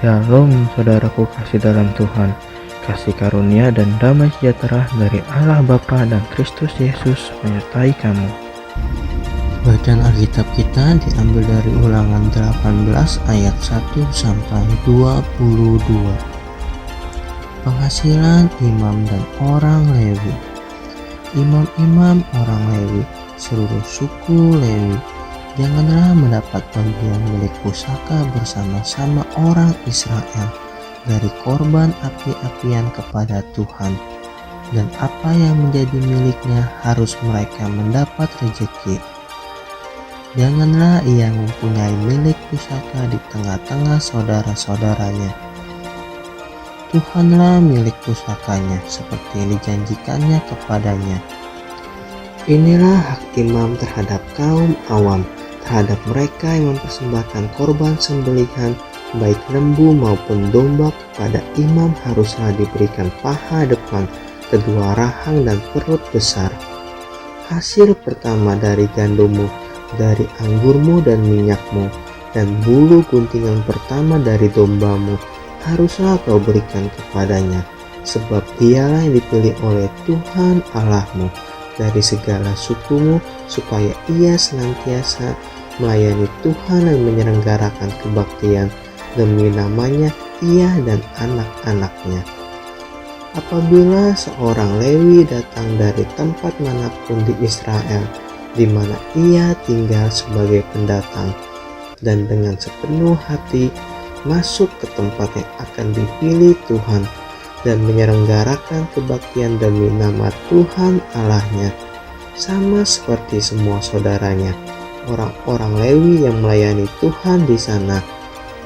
Shalom saudaraku kasih dalam Tuhan, kasih karunia dan damai sejahtera dari Allah Bapa dan Kristus Yesus menyertai kamu. Bacaan Alkitab kita diambil dari Ulangan 18 ayat 1 sampai 22. Penghasilan imam dan orang Lewi. Imam-imam orang Lewi, seluruh suku Lewi, janganlah mendapat bagian milik pusaka bersama-sama orang Israel dari korban api-apian kepada Tuhan. Dan apa yang menjadi miliknya harus mereka mendapat rejeki. Janganlah ia mempunyai milik pusaka di tengah-tengah saudara-saudaranya. Tuhanlah milik pusakanya seperti yang dijanjikannya kepadanya. Inilah hak imam terhadap kaum awam, terhadap mereka yang mempersembahkan korban sembelihan, baik lembu maupun domba. Kepada imam haruslah diberikan paha depan, kedua rahang dan perut besar. Hasil pertama dari gandummu, dari anggurmu dan minyakmu, dan bulu guntingan pertama dari dombamu, haruslah kau berikan kepadanya, sebab dialah yang dipilih oleh Tuhan Allahmu dari segala sukumu, supaya ia senantiasa melayani Tuhan dan menyelenggarakan kebaktian demi namanya, ia dan anak-anaknya. Apabila seorang Lewi datang dari tempat manapun di Israel, di mana ia tinggal sebagai pendatang, dan dengan sepenuh hati masuk ke tempat yang akan dipilih Tuhan dan menyelenggarakan kebaktian demi nama Tuhan Allahnya, sama seperti semua saudaranya, orang-orang Lewi yang melayani Tuhan di sana,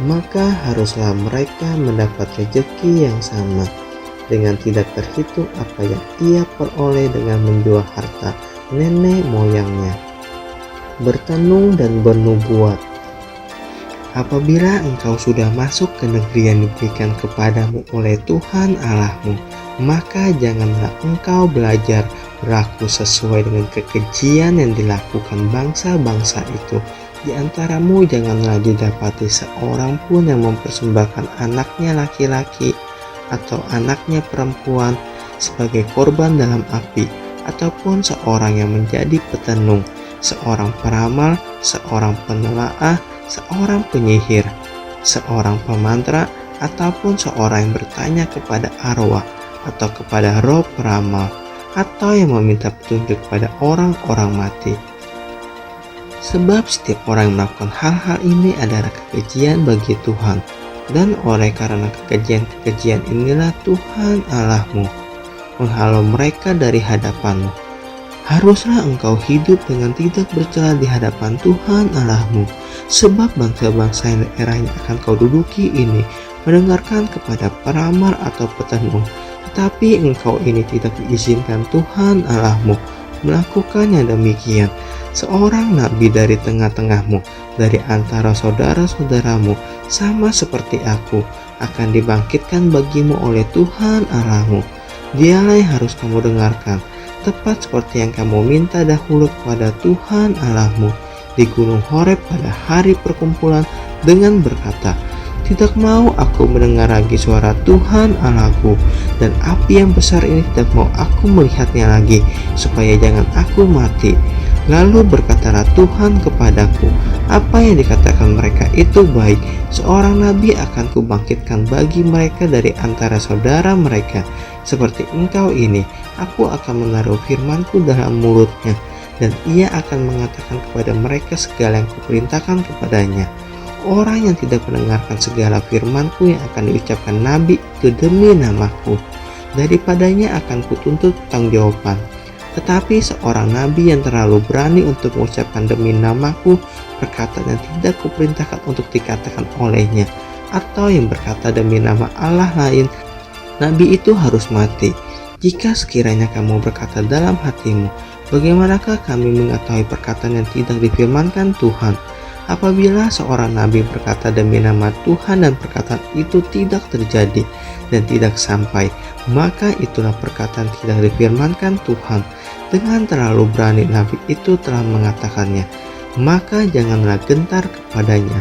maka haruslah mereka mendapat rejeki yang sama, dengan tidak terhitung apa yang ia peroleh dengan menjual harta nenek moyangnya. Bertenung dan bernubuat. Apabila engkau sudah masuk ke negeri yang diberikan kepadamu oleh Tuhan Allahmu, maka janganlah engkau belajar berlaku sesuai dengan kekejian yang dilakukan bangsa-bangsa itu. Di antaramu janganlah didapati seorang pun yang mempersembahkan anaknya laki-laki atau anaknya perempuan sebagai korban dalam api, ataupun seorang yang menjadi petenung, seorang peramal, seorang penelaah, seorang penyihir, seorang pemantra, ataupun seorang yang bertanya kepada arwah atau kepada roh peramal, atau yang meminta petunjuk kepada orang-orang mati. Sebab setiap orang yang melakukan hal-hal ini adalah kekejian bagi Tuhan, dan oleh karena kekejian inilah Tuhan Allahmu menghalau mereka dari hadapanmu. Haruslah engkau hidup dengan tidak bercela di hadapan Tuhan Allahmu, sebab bangsa-bangsa yang daerahnya akan kau duduki ini mendengarkan kepada peramal atau petenung, tetapi engkau ini tidak diizinkan Tuhan Allahmu melakukan yang demikian. Seorang nabi dari tengah-tengahmu, dari antara saudara-saudaramu, sama seperti aku, akan dibangkitkan bagimu oleh Tuhan Allahmu. Dialah yang harus kamu dengarkan, tepat seperti yang kamu minta dahulu kepada Tuhan Allahmu di Gunung Horeb pada hari perkumpulan dengan berkata, tidak mau aku mendengar lagi suara Tuhan Allahku, dan api yang besar ini tidak mau aku melihatnya lagi, supaya jangan aku mati. Lalu berkatalah Tuhan kepadaku, apa yang dikatakan mereka itu baik. Seorang nabi akan kubangkitkan bagi mereka dari antara saudara mereka, seperti engkau ini. Aku akan menaruh firmanku dalam mulutnya, dan ia akan mengatakan kepada mereka segala yang kuperintahkan kepadanya. Orang yang tidak mendengarkan segala firmanku yang akan diucapkan nabi itu demi namaku, daripadanya akan kutuntut pertanggungjawaban. Tetapi seorang nabi yang terlalu berani untuk mengucapkan demi namaku perkataan yang tidak kuperintahkan untuk dikatakan olehnya, atau yang berkata demi nama Allah lain, nabi itu harus mati. Jika sekiranya kamu berkata dalam hatimu, bagaimanakah kami mengetahui perkataan yang tidak difirmankan Tuhan? Apabila seorang nabi berkata demi nama Tuhan dan perkataan itu tidak terjadi dan tidak sampai, maka itulah perkataan tidak difirmankan Tuhan. Dengan terlalu berani nabi itu telah mengatakannya, maka janganlah gentar kepadanya.